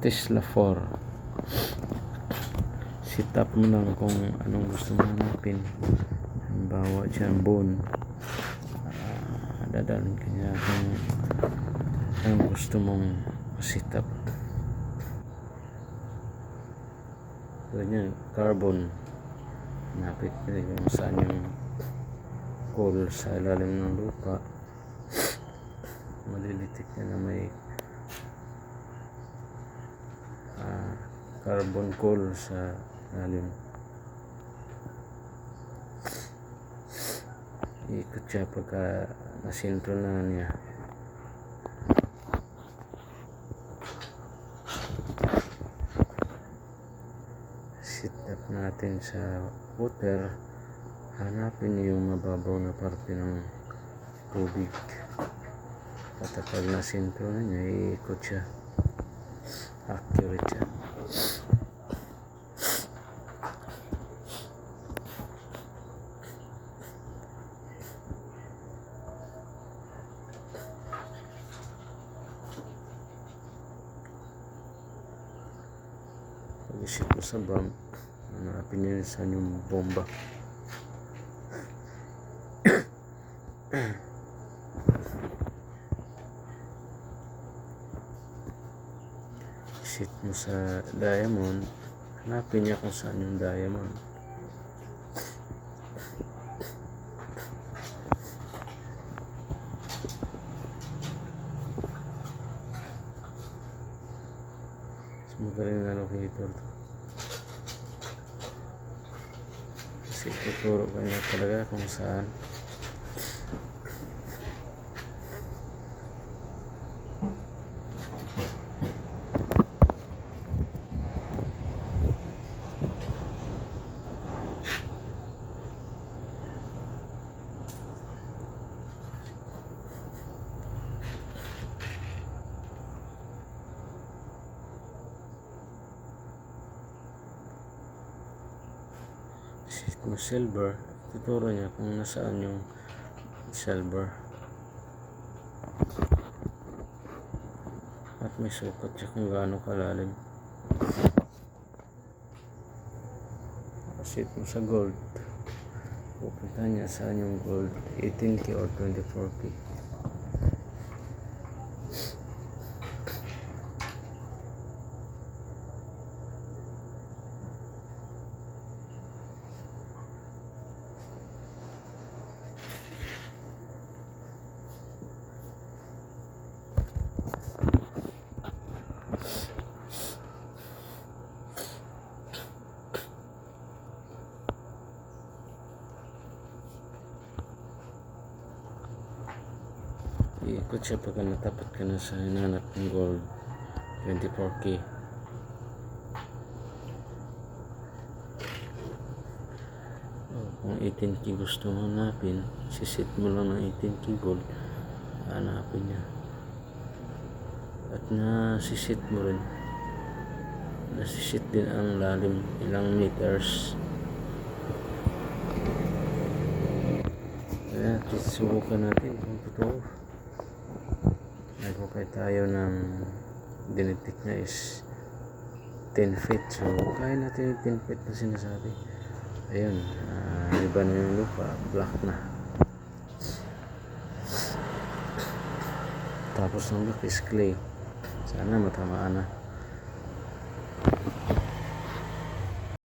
Tesla 4. Sit up mo lang kung anong gusto mo hanapin. Halimbawa dyan, bone. Dadalhin ka niya kung anong gusto mong sit up. Ganyan, carbon. Hanapin ka kung saan yung coal sa ilalim ng lupa. Malilitik na may carbon coal sa ilalim. Ikot siya pagka nasintro na niya. Sit up natin sa water. Hanapin niyo yung mababaw na parte ng tubig. At pag nasintro na niya, iikot siya. Accurate siya. Pag-isip mo sa bomb, hanapin niyo saan yung bomba. Sit mo sa diamond, hanapin niya kung saan yung diamond. Magaling na locator to. Kasi tuturo ka niya talaga kung saan. Kung silver, tuturo niya kung nasaan yung silver. At may sukat siya kung gaano kalalim. Sit mo sa gold. Pupunta niya saan yung gold, 18K or 24K. Iikot siya pagka natapat ka na sa hinanap ng gold, 24K. Kung 18K gusto mo hanapin, sisit mo lang ng 18K gold, hanapin niya. At nasisit mo rin, nasisit din ang lalim, ilang meters. Kaya subukan natin kung totoo. Nagpapay tayo ng dinitik na is 10 feet. So kaya natin yung 10 feet na sinasabi. Ayun, iba na yung lupa, black na. Tapos ng black is clay. Sana matamaan na.